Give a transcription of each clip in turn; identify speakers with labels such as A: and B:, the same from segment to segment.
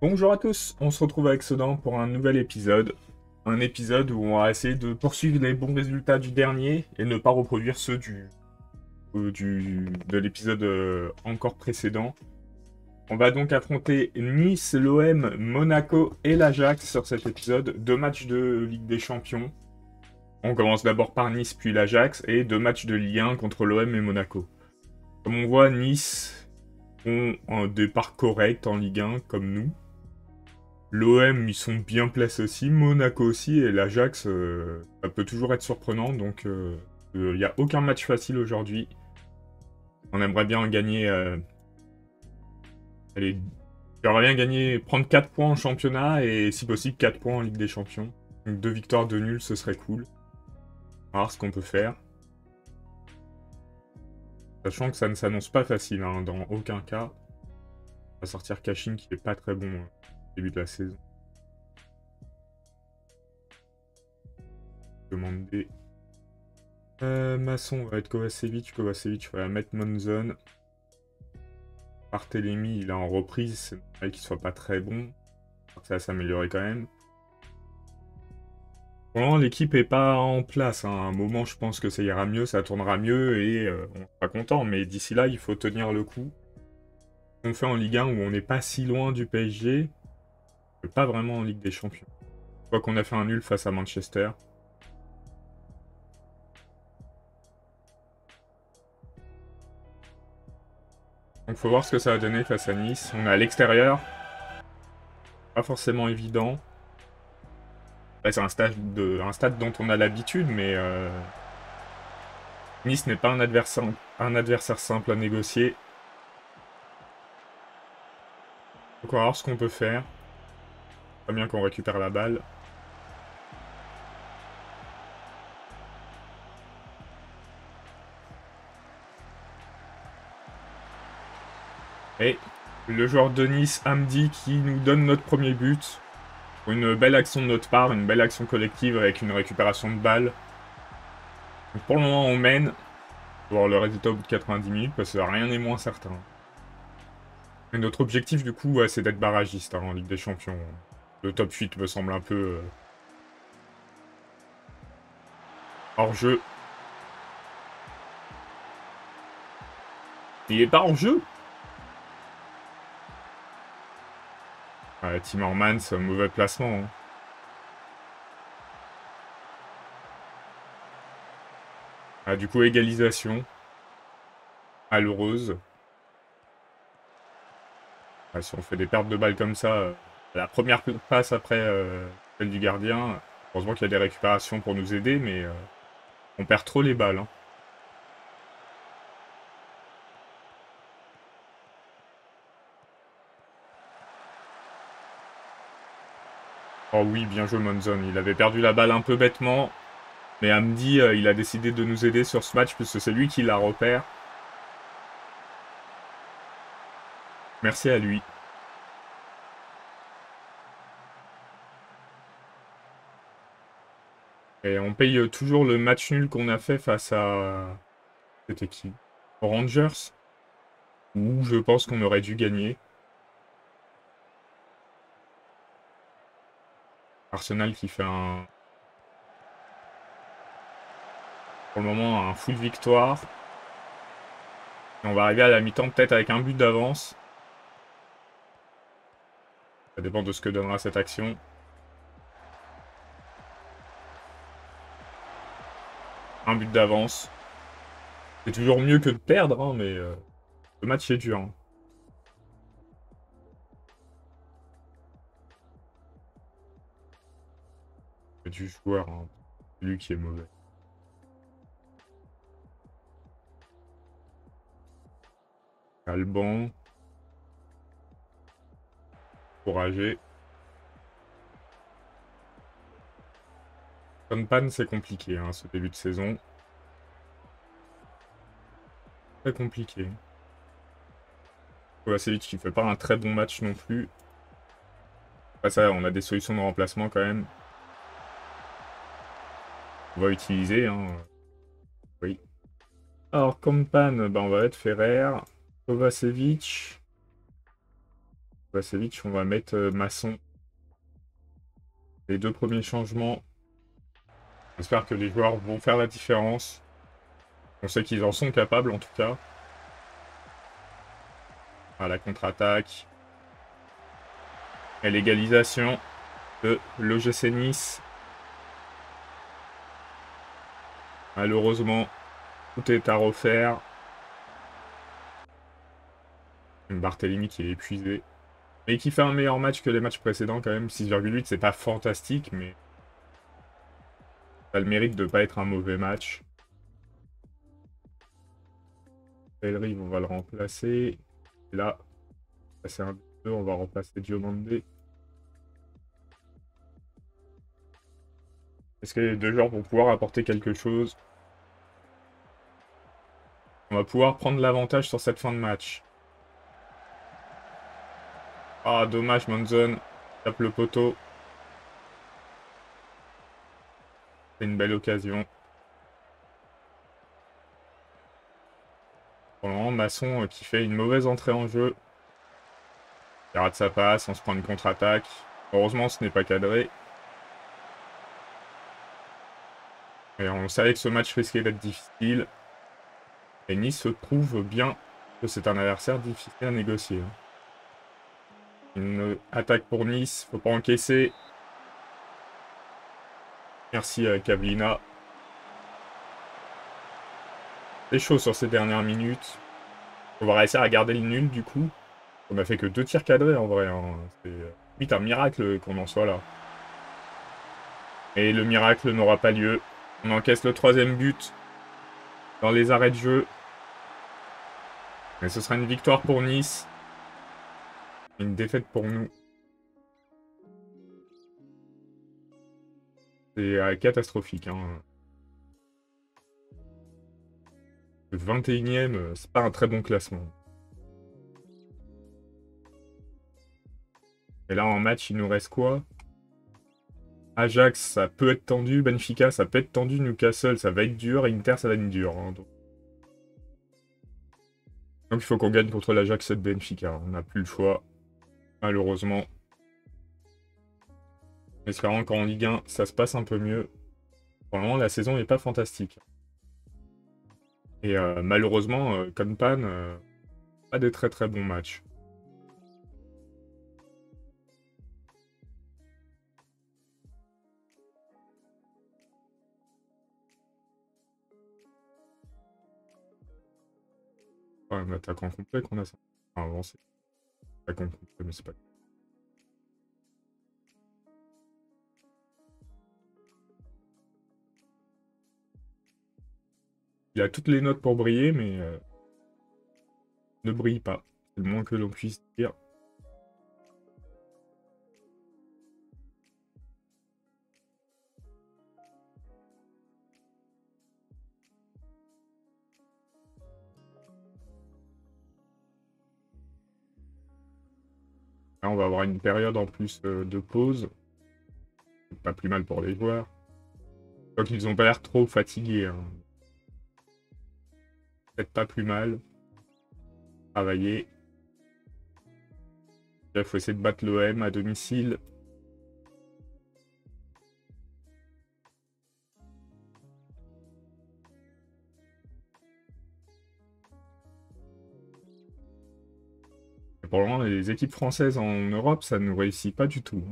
A: Bonjour à tous, on se retrouve avec Sedan pour un nouvel épisode. Un épisode où on va essayer de poursuivre les bons résultats du dernier et ne pas reproduire ceux de l'épisode encore précédent. On va donc affronter Nice, l'OM, Monaco et l'Ajax sur cet épisode. 2 matchs de Ligue des Champions. On commence d'abord par Nice puis l'Ajax et 2 matchs de Ligue 1 contre l'OM et Monaco. Comme on voit, Nice ont un départ correct en Ligue 1 comme nous. L'OM, ils sont bien placés aussi, Monaco aussi, et l'Ajax, ça peut toujours être surprenant, donc il n'y a aucun match facile aujourd'hui. On aimerait bien gagner... allez, j'aimerais bien gagner, prendre 4 points en championnat, et si possible 4 points en Ligue des Champions. Donc 2 victoires, 2 nuls, ce serait cool. On va voir ce qu'on peut faire. Sachant que ça ne s'annonce pas facile, hein, dans aucun cas. On va sortir Kashin qui est pas très bon au début de la saison. Demander. Masson va être Kovacevic. Kovacevic va mettre Monzon. Barthélemy, il est en reprise. C'est normal qu'il soit pas très bon. Ça va s'améliorer quand même. Pour le moment, l'équipe est pas en place. Hein. À un moment, je pense que ça ira mieux, ça tournera mieux et on sera content. Mais d'ici là, il faut tenir le coup. On fait en Ligue 1 où on n'est pas si loin du PSG. Mais pas vraiment en Ligue des Champions. Je crois qu'on a fait un nul face à Manchester. Donc faut voir ce que ça va donner face à Nice. On est à l'extérieur. Pas forcément évident. Là, c'est un stade dont on a l'habitude, mais Nice n'est pas un adversaire simple à négocier. Donc on va voir ce qu'on peut faire. Pas bien qu'on récupère la balle. Et le joueur de Nice, Hamdi, qui nous donne notre premier but. Une belle action de notre part, une belle action collective avec une récupération de balle. Donc pour le moment, on mène. On va voir le résultat au bout de 90 minutes parce que rien n'est moins certain. Et notre objectif, du coup, c'est d'être barragiste en Ligue des Champions. Le top 8 me semble un peu hors jeu. Il est pas hors jeu. Timmermans, c'est un mauvais placement. Hein. Du coup, égalisation. Malheureuse. Si on fait des pertes de balles comme ça, la première passe après celle du gardien, heureusement qu'il y a des récupérations pour nous aider, mais on perd trop les balles. Hein. Oh oui, bien joué Monzon. Il avait perdu la balle un peu bêtement, mais Hamdi, il a décidé de nous aider sur ce match, puisque c'est lui qui la repère. Merci à lui. Et on paye toujours le match nul qu'on a fait face à... C'était qui? Rangers? Où je pense qu'on aurait dû gagner. Arsenal qui fait pour le moment un full victoire. Et on va arriver à la mi-temps peut-être avec un but d'avance. Ça dépend de ce que donnera cette action. Un but d'avance. C'est toujours mieux que de perdre, hein, mais le match est dur. Hein. C'est du joueur, hein. C'est lui qui est mauvais. Alban. Encouragé. Pan, c'est compliqué, hein, ce début de saison. Très compliqué. Kovacevic qui fait pas un très bon match non plus. Après ça, on a des solutions de remplacement quand même. On va utiliser. Hein. Oui. Alors, comme pan, ben, on va mettre Ferrer. Kovacevic. Kovacevic, on va mettre Masson. Les 2 premiers changements. J'espère que les joueurs vont faire la différence. On sait qu'ils en sont capables en tout cas. À la contre-attaque. Et l'égalisation de l'OGC Nice. Malheureusement, tout est à refaire. Barthélemy qui est épuisé. Mais qui fait un meilleur match que les matchs précédents quand même. 6,8, c'est pas fantastique, mais ça a le mérite de ne pas être un mauvais match. Bellery, on va le remplacer. Et là, c'est un 2, on va remplacer Diomande. Est-ce que les 2 joueurs vont pouvoir apporter quelque chose? On va pouvoir prendre l'avantage sur cette fin de match. Ah, dommage, Monzon tape le poteau. C'est une belle occasion. Pour le moment, Masson qui fait une mauvaise entrée en jeu. Il rate sa passe, on se prend une contre-attaque. Heureusement, ce n'est pas cadré. Et on savait que ce match risquait d'être difficile. Et Nice se prouve bien que c'est un adversaire difficile à négocier. Une attaque pour Nice, faut pas encaisser. Merci à Kavlina. C'est chaud sur ces dernières minutes. On va réussir à garder le nul du coup. On a fait que 2 tirs cadrés en vrai. Hein. C'est vite un miracle qu'on en soit là. Et le miracle n'aura pas lieu. On encaisse le 3e but dans les arrêts de jeu. Mais ce sera une victoire pour Nice. Une défaite pour nous. C'est catastrophique. Hein. Le 21e, c'est pas un très bon classement. Et là, en match, il nous reste quoi? Ajax, ça peut être tendu. Benfica, ça peut être tendu. Newcastle, ça va être dur. Inter, ça va être dur. Hein, donc il faut qu'on gagne contre l'Ajax et Benfica. On n'a plus le choix. Malheureusement. Espérons qu'en Ligue 1, ça se passe un peu mieux. Pour le moment, la saison n'est pas fantastique. Et malheureusement, Compan, pas des très très bons matchs. Ouais, un attaquant complet qu'on a ça. Enfin, avancé. Attaquant complet, mais c'est pas. Il a toutes les notes pour briller, mais ne brille pas. C'est le moins que l'on puisse dire. Là, on va avoir une période en plus de pause. C'est pas plus mal pour les joueurs. Donc ils ont pas l'air trop fatigués. Hein. Peut-être pas plus mal. Travailler. Il faut essayer de battre l'OM à domicile. Et pour le moment, les équipes françaises en Europe, ça ne réussit pas du tout.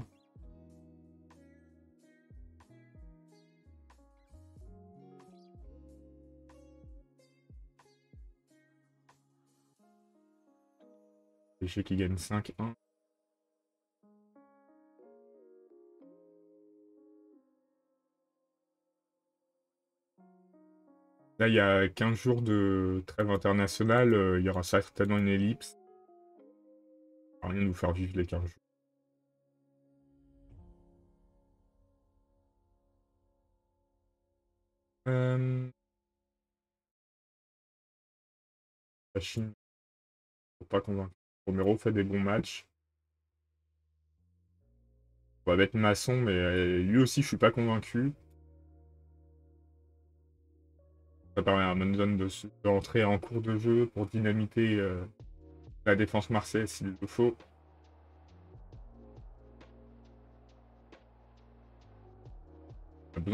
A: PSG qui gagne 5-1. Là, il y a 15 jours de trêve internationale. Il y aura certainement une ellipse. Ça va rien nous faire vivre les 15 jours. La Chine, faut pas convaincre. Romero fait des bons matchs. On va mettre Masson, mais lui aussi, je suis pas convaincu. Ça permet à Monzon d'entrer en cours de jeu pour dynamiter la défense marseillaise s'il le faut.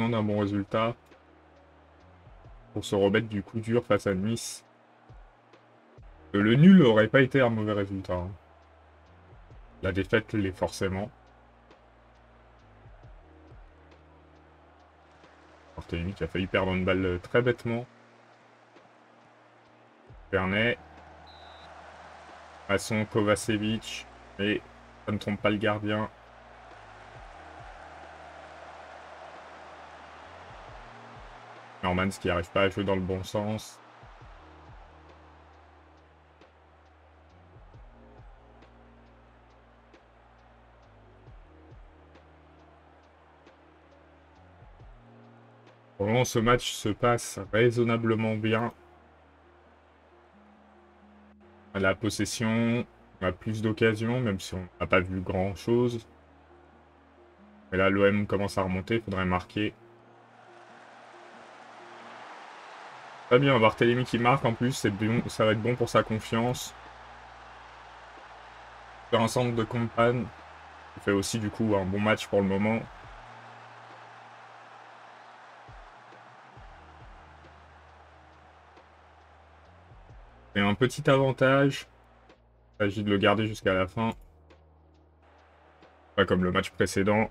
A: besoin d'un bon résultat pour se remettre du coup dur face à Nice. Le nul aurait pas été un mauvais résultat, hein. La défaite l'est forcément. Barthélemy qui a failli perdre une balle très bêtement. Vernet. Masson, Kovacevic. Et ça ne trompe pas le gardien. Normans qui n'arrive pas à jouer dans le bon sens. Pour le moment, ce match se passe raisonnablement bien. À la possession, on a plus d'occasions, même si on n'a pas vu grand-chose. Mais là, l'OM commence à remonter, il faudrait marquer. Très bien, Barthélemy qui marque en plus, c'est bon, ça va être bon pour sa confiance. Faire un centre de campagne. Il fait aussi du coup un bon match pour le moment. Et un petit avantage. Il s'agit de le garder jusqu'à la fin. Pas comme le match précédent.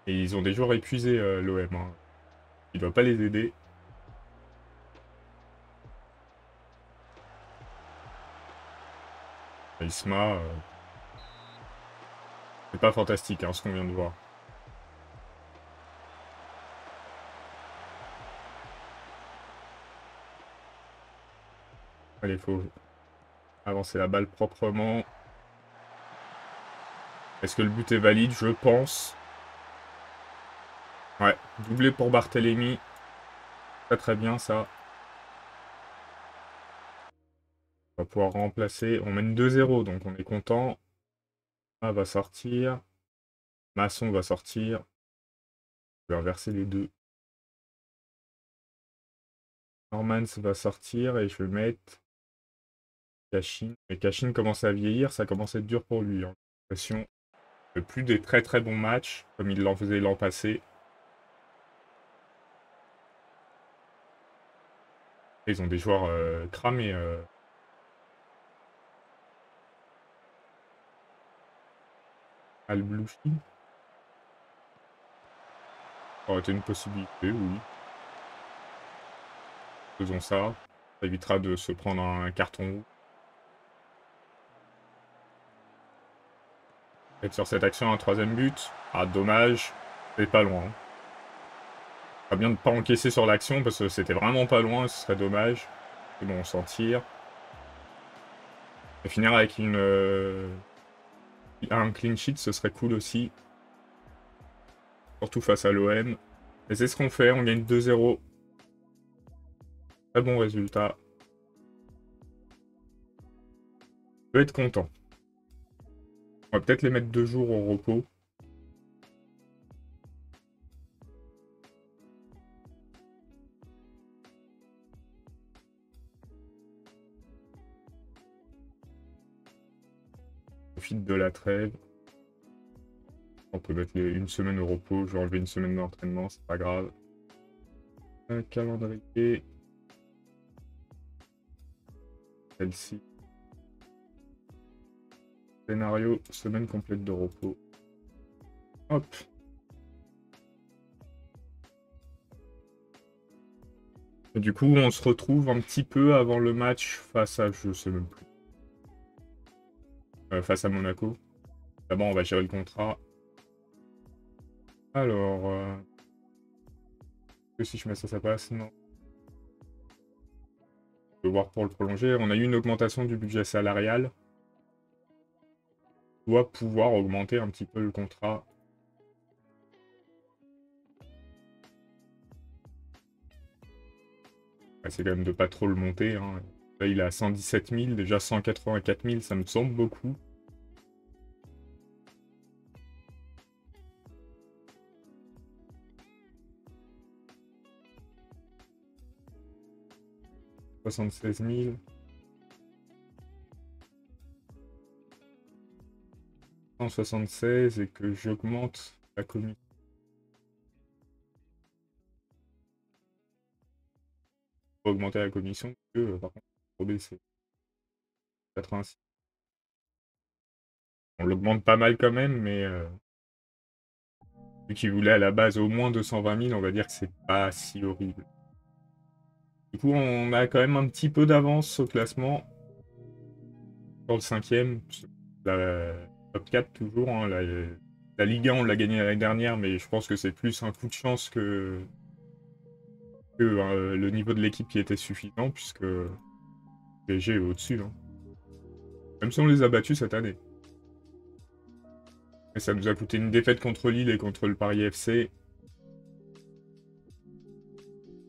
A: Et ils ont des joueurs épuisés, l'OM, hein. Il ne doit pas les aider. Isma, c'est pas fantastique, hein, ce qu'on vient de voir. Allez, il faut avancer la balle proprement. Est-ce que le but est valide? Je pense. Ouais, doublé pour Barthélemy. Très très bien ça. On va pouvoir remplacer. On mène 2-0, donc on est content. Ah, va sortir. Masson va sortir. Je vais inverser les deux. Normans va sortir et je vais mettre Cachine. Mais Cachine commence à vieillir, ça commence à être dur pour lui, hein. J'ai l'impression que plus des très très bons matchs, comme il l'en faisait l'an passé. Ils ont des joueurs cramés. Al-Blouchi. Ça aurait été une possibilité, oui. Faisons ça. Ça évitera de se prendre un carton rouge. Et sur cette action, un troisième but. Ah, dommage. C'est pas loin. Pas bien de ne pas encaisser sur l'action parce que c'était vraiment pas loin. Ce serait dommage. C'est bon, on s'en tire. Et finir avec un clean sheet, ce serait cool aussi. Surtout face à l'OM. Et c'est ce qu'on fait. On gagne 2-0. Très bon résultat. Je peux être content. On va peut-être les mettre 2 jours au repos. Profite de la trêve. On peut mettre une semaine au repos. Je vais enlever une semaine d'entraînement, c'est pas grave. Un calendrier. Celle-ci. Scénario, semaine complète de repos. Hop. Et du coup, on se retrouve un petit peu avant le match face à, je sais même plus. Face à Monaco. D'abord, on va gérer le contrat. Alors, que si je mets ça passe? Non. On peut voir pour le prolonger. On a eu une augmentation du budget salarial. On doit pouvoir augmenter un petit peu le contrat. C'est quand même de pas trop le monter, hein. Là, il est à 117 000, déjà 184 000, ça me semble beaucoup. « 76 000. » 176 et que j'augmente la commission. pas augmenter la commission, parce que, par contre, trop baisser. 86. On l'augmente pas mal quand même, mais vu qu'il voulait à la base au moins 220 000, on va dire que c'est pas si horrible. Du coup, on a quand même un petit peu d'avance au classement. Pour le cinquième, la top 4 toujours. Hein, la Ligue 1, on l'a gagné l'année dernière, mais je pense que c'est plus un coup de chance que le niveau de l'équipe qui était suffisant, puisque PSG est au-dessus. Hein. Même si on les a battus cette année. Mais ça nous a coûté une défaite contre Lille et contre le Paris FC.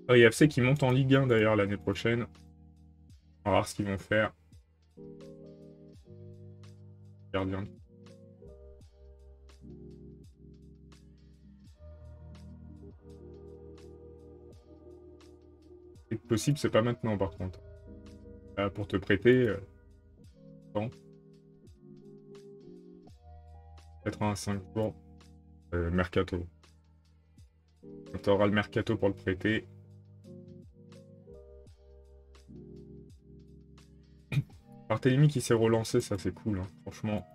A: Paris FC qui monte en Ligue 1 d'ailleurs l'année prochaine. On va voir ce qu'ils vont faire. Gardien. C'est possible, c'est pas maintenant par contre. Là, pour te prêter, attends. 85 jours. Mercato. Tu auras le mercato pour le prêter. Barthélemy qui s'est relancé, ça c'est cool, hein, franchement.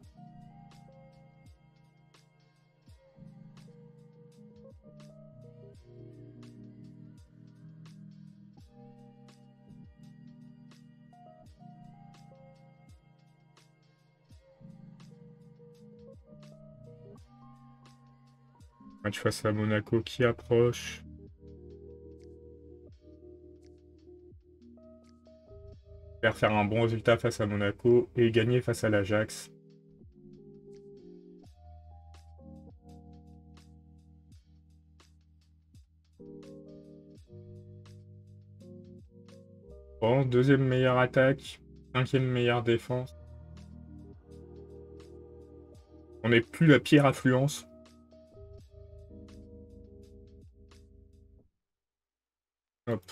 A: Match face à Monaco qui approche. Faire un bon résultat face à Monaco et gagner face à l'Ajax. Bon, deuxième meilleure attaque, cinquième meilleure défense. On n'est plus la pire affluence. Hop.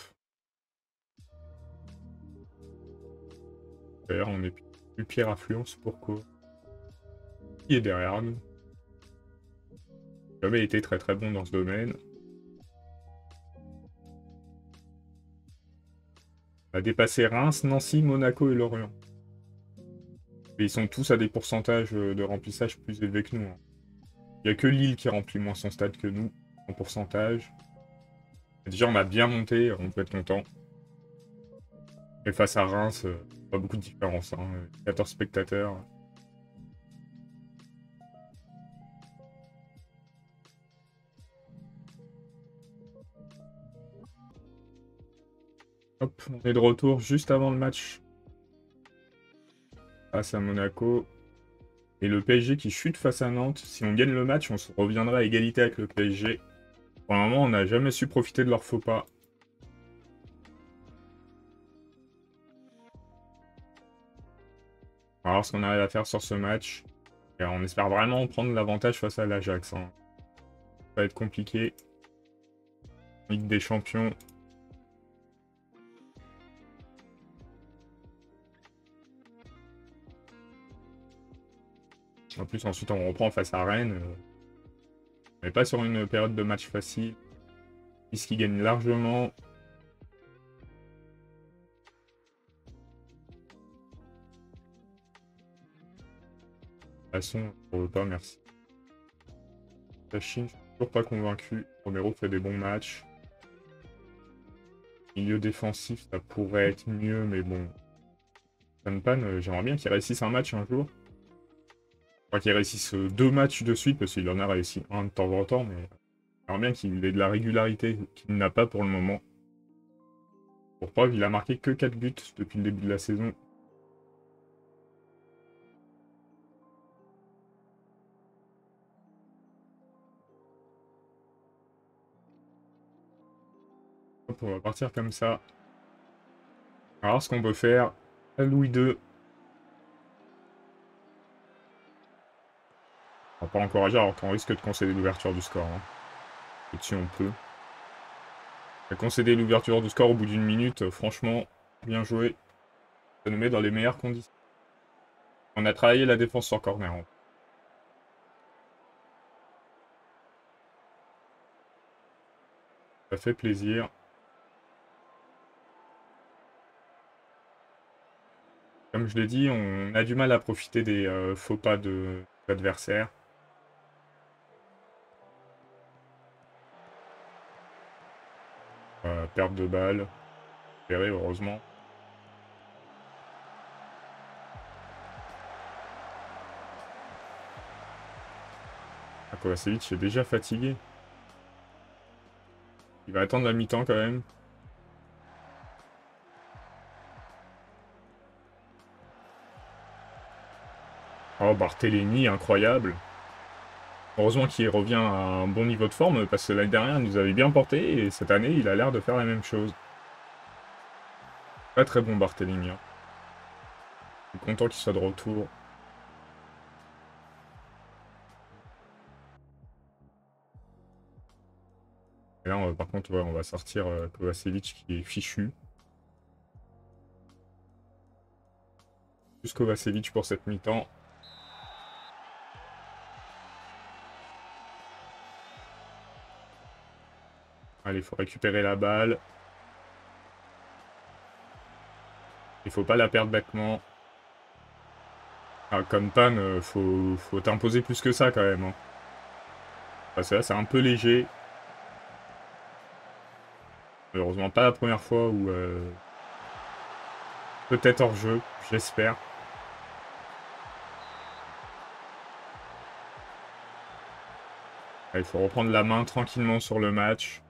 A: D'ailleurs, on est plus pire affluence. Pourquoi? Qui est derrière nous? Jamais été très très bon dans ce domaine. On a dépassé Reims, Nancy, Monaco et Lorient. Et ils sont tous à des pourcentages de remplissage plus élevés que nous. Hein. Il n'y a que Lille qui remplit moins son stade que nous, en pourcentage. Déjà, on a bien monté, on peut être content. Et face à Reims, pas beaucoup de différence. Hein. 14 spectateurs. Hop, on est de retour juste avant le match face à Monaco. Et le PSG qui chute face à Nantes. Si on gagne le match, on se reviendra à égalité avec le PSG. Pour le moment, on n'a jamais su profiter de leur faux pas. On va voir ce qu'on arrive à faire sur ce match. Et on espère vraiment prendre l'avantage face à l'Ajax. Hein. Ça va être compliqué. Ligue des Champions. En plus, ensuite, on reprend face à Rennes. On n'est pas sur une période de match facile. Puisqu'ils gagnent largement. De toute façon, on ne veut pas, merci. La Chine, je suis toujours pas convaincu. Romero fait des bons matchs. Milieu défensif, ça pourrait être mieux, mais bon. Pan, j'aimerais bien qu'il réussisse un match un jour. Enfin, qu'il réussisse 2 matchs de suite, parce qu'il en a réussi un de temps en temps, mais j'aimerais bien qu'il ait de la régularité qu'il n'a pas pour le moment. Pour preuve, il a marqué que 4 buts depuis le début de la saison. Hop, on va partir comme ça. Alors, ce qu'on peut faire, à Louis II. On va pas encourager alors qu'on risque de concéder l'ouverture du score. Hein. Et si on peut. Concéder l'ouverture du score au bout d'une minute, franchement, bien joué. Ça nous met dans les meilleures conditions. On a travaillé la défense sur corner. Hein. Ça fait plaisir. Comme je l'ai dit, on a du mal à profiter des faux pas de l'adversaire. Perte de balle. Repéré, heureusement. Kovacevic est déjà fatigué. Il va attendre la mi-temps quand même. Oh, Barthélémy, incroyable. Heureusement qu'il revient à un bon niveau de forme, parce que l'année dernière, il nous avait bien porté, et cette année, il a l'air de faire la même chose. Pas très bon Barthélémy. Hein. Je suis content qu'il soit de retour. Et là, par contre, ouais, on va sortir Kovacevic qui est fichu. Juste Kovacevic pour cette mi-temps. Allez, il faut récupérer la balle. Il faut pas la perdre bêtement. Ah, comme Pan, faut t'imposer plus que ça quand même. Hein. Parce que là, c'est un peu léger. Malheureusement, pas la première fois où... peut-être hors jeu, j'espère. Il faut reprendre la main tranquillement sur le match.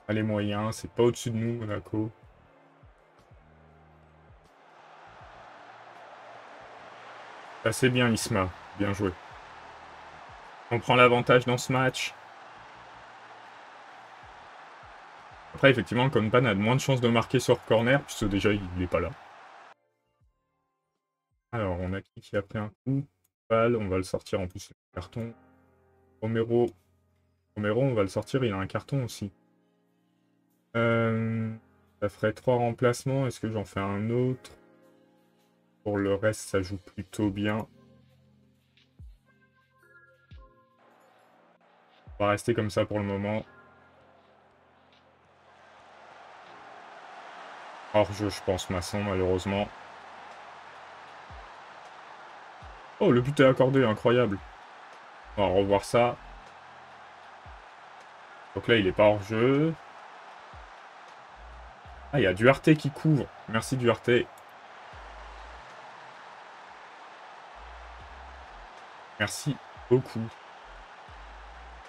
A: Les moyens, c'est pas au-dessus de nous, Monaco. C'est bien, Isma. Bien joué. On prend l'avantage dans ce match. Après, effectivement, Konpan a moins de chances de marquer sur corner, puisque déjà, il n'est pas là. Alors, on a qui a pris un coup. On va le sortir en plus, le carton. Romero, on va le sortir, il a un carton aussi. Ça ferait 3 remplacements. Est-ce que j'en fais un autre? Pour le reste, ça joue plutôt bien. On va rester comme ça pour le moment. Hors-jeu, je pense, Masson, malheureusement. Oh, le but est accordé, incroyable. On va revoir ça. Donc là, il est pas hors-jeu. Ah, il y a Duarte qui couvre. Merci, Duarte. Merci beaucoup.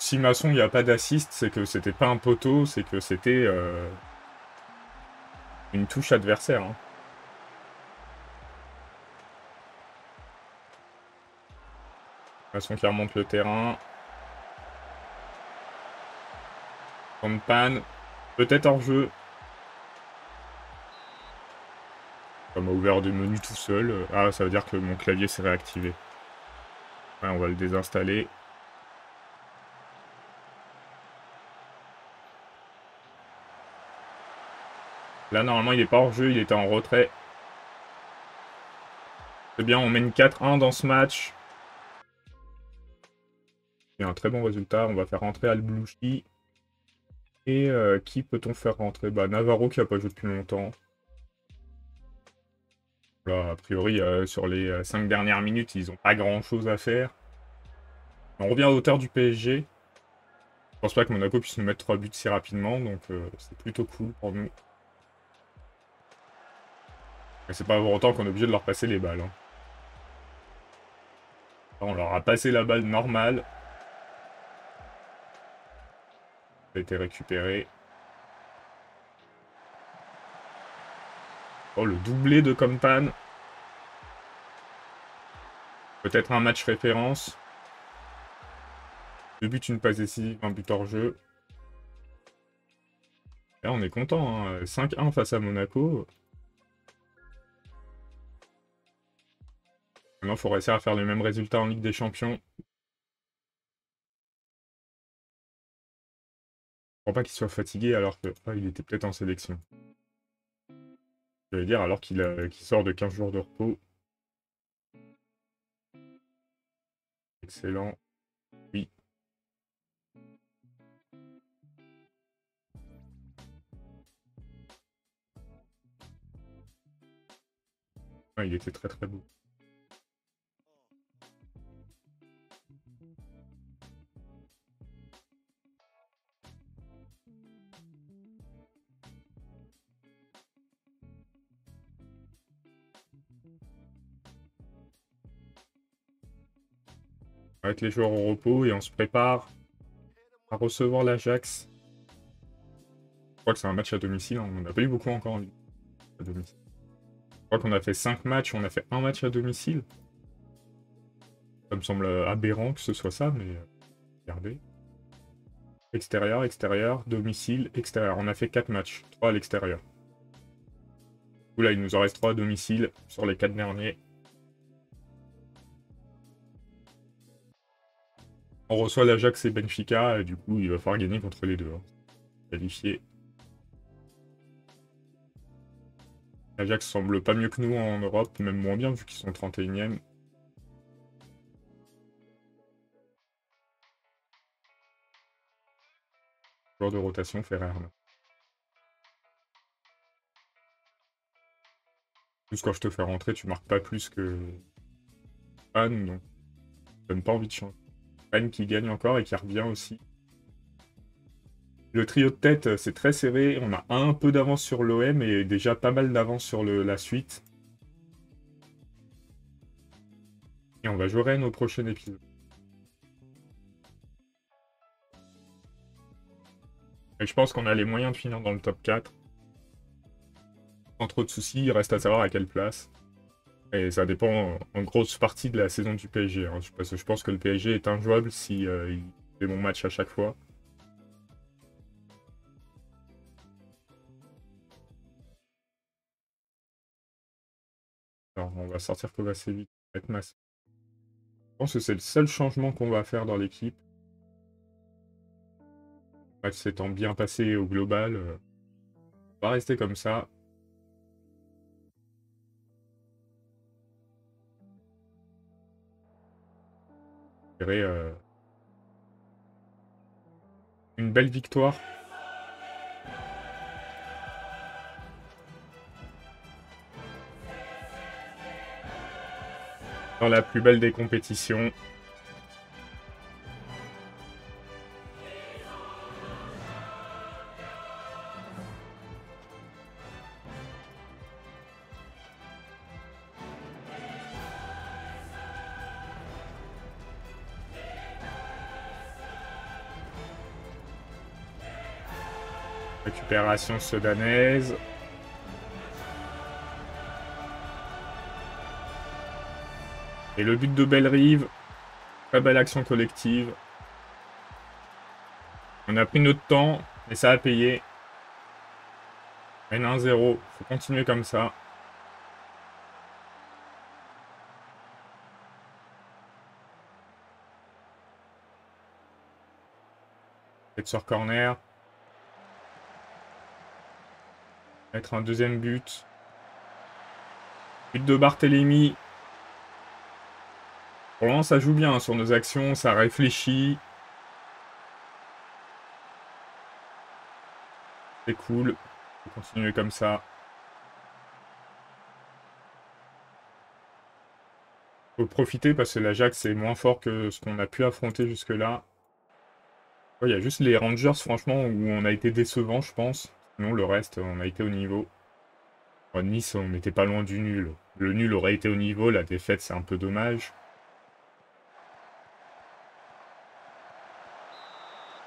A: Si Masson, il n'y a pas d'assist, c'est que c'était pas un poteau, c'est que c'était une touche adversaire. Hein. Masson qui remonte le terrain. Grande panne. Peut-être hors-jeu. Ça m'a ouvert des menus tout seul. Ah, ça veut dire que mon clavier s'est réactivé. Ouais, on va le désinstaller. Là, normalement, il n'est pas hors-jeu, il était en retrait. C'est bien, on mène 4-1 dans ce match. C'est un très bon résultat. On va faire rentrer Al-Blouchi. Et qui peut-on faire rentrer? Bah, Navarro qui n'a pas joué depuis longtemps. Là, a priori, sur les 5 dernières minutes, ils n'ont pas grand-chose à faire. On revient à hauteur du PSG. Je pense pas que Monaco puisse nous mettre 3 buts si rapidement, donc c'est plutôt cool pour nous. Et c'est pas pour autant qu'on est obligé de leur passer les balles. Hein. Là, on leur a passé la balle normale. Ça a été récupéré. Oh, le doublé de Kompan. Peut-être un match référence. 2 buts, une passe décisive, un but hors jeu. Là, on est content. Hein. 5-1 face à Monaco. Maintenant, il faut réussir à faire les mêmes résultats en Ligue des Champions. Je crois pas qu'il soit fatigué alors que il était peut-être en sélection. Je vais dire alors qu'il sort de 15 jours de repos. Excellent. Oui. Ouais, il était très très beau. On va mettre les joueurs au repos et on se prépare à recevoir l'Ajax. Je crois que c'est un match à domicile, hein. On n'a pas eu beaucoup encore à domicile. Je crois qu'on a fait 5 matchs, on a fait un match à domicile. Ça me semble aberrant que ce soit ça, mais regardez. Extérieur, extérieur, domicile, extérieur. On a fait 4 matchs, 3 à l'extérieur. Là, il nous en reste 3 à domicile sur les 4 derniers. On reçoit l'Ajax et Benfica, et du coup, il va falloir gagner contre les deux. Hein. Qualifié. L'Ajax semble pas mieux que nous en Europe, même moins bien vu qu'ils sont 31e. Joueur de rotation, Ferrer. Plus quand je te fais rentrer, tu marques pas plus que Anne, donc ça donne pas envie de changer. Anne qui gagne encore et qui revient aussi. Le trio de tête, c'est très serré. On a un peu d'avance sur l'OM et déjà pas mal d'avance sur la suite. Et on va jouer Rennes au prochain épisode. Et je pense qu'on a les moyens de finir dans le top 4. Sans trop de soucis, il reste à savoir à quelle place. Et ça dépend en grosse partie de la saison du PSG. Hein, parce que je pense que le PSG est injouable si il fait bon match à chaque fois. Alors, on va sortir Kovacevic avec Massa. Je pense que c'est le seul changement qu'on va faire dans l'équipe. Match s'étant bien passé au global. On va rester comme ça. Une belle victoire. Dans la plus belle des compétitions. Récupération sudanaise. Et le but de Bellerive. Très belle action collective. On a pris notre temps, mais ça a payé. N1-0. Faut continuer comme ça. Tête sur corner. Mettre un deuxième but. But de Barthélémy. Pour le moment, ça joue bien sur nos actions, ça réfléchit. C'est cool. On va continuer comme ça. Faut profiter parce que l'Ajax est moins fort que ce qu'on a pu affronter jusque-là. Il y a juste les Rangers, franchement, où on a été décevant, je pense. Sinon, le reste, on a été au niveau. Nice, on n'était pas loin du nul. Le nul aurait été au niveau, la défaite, c'est un peu dommage.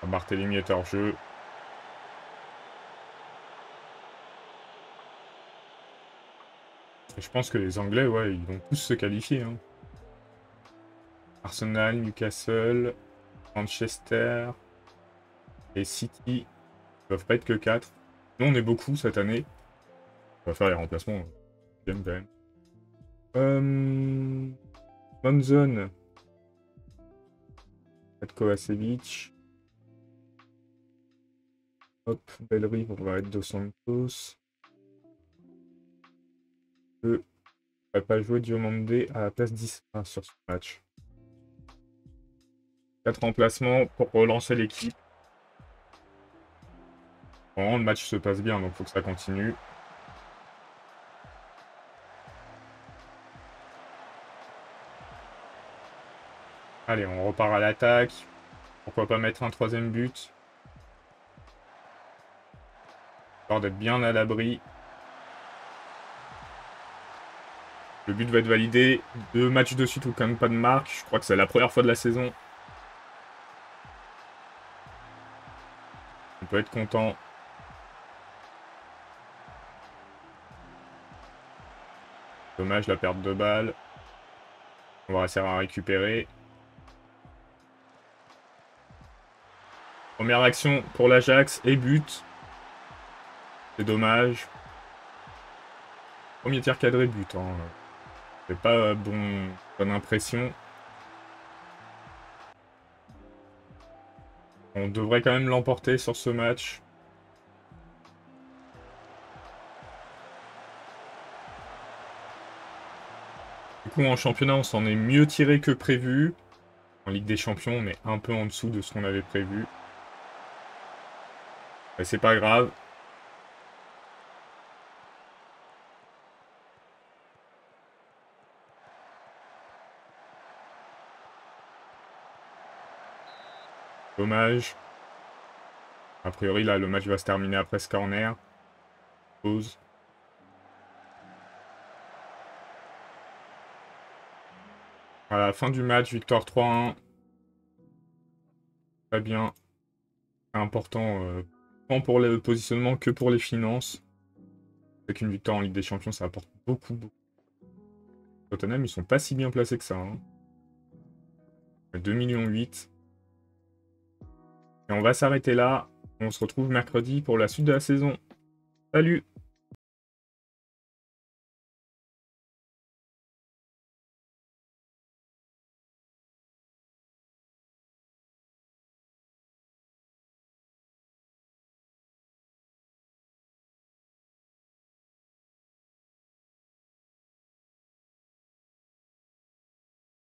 A: Barthélémy est hors jeu. Et je pense que les Anglais, ouais, ils vont tous se qualifier. Hein. Arsenal, Newcastle, Manchester et City. Ils doivent pas être que 4. Nous, on est beaucoup cette année. On va faire les remplacements. J'aime quand même. Monzon. Kovacevic. Hop, Bellerive, on va être Dos Santos. On va pas jouer Diomandé à la place 10 sur ce match. 4 remplacements pour relancer l'équipe. Bon, le match se passe bien, donc il faut que ça continue. Allez, on repart à l'attaque. Pourquoi pas mettre un troisième but? Histoire d'être bien à l'abri. Le but va être validé. 2 matchs de suite ou quand même pas de marque. Je crois que c'est la première fois de la saison. On peut être content. Dommage la perte de balle. On va réussir à récupérer. Première action pour l'Ajax et but. C'est dommage. Premier tir cadré, but. Hein. C'est pas bonne impression. On devrait quand même l'emporter sur ce match. Du coup, en championnat, on s'en est mieux tiré que prévu. En Ligue des Champions, on est un peu en dessous de ce qu'on avait prévu. Mais c'est pas grave. Dommage. A priori, là, le match va se terminer après ce corner. Pause. Voilà, fin du match, victoire 3-1. Très bien. C'est important, tant pour le positionnement que pour les finances. Avec une victoire en Ligue des Champions, ça apporte beaucoup. Tottenham, ils sont pas si bien placés que ça. Hein. 2,8 millions. Et on va s'arrêter là. On se retrouve mercredi pour la suite de la saison. Salut!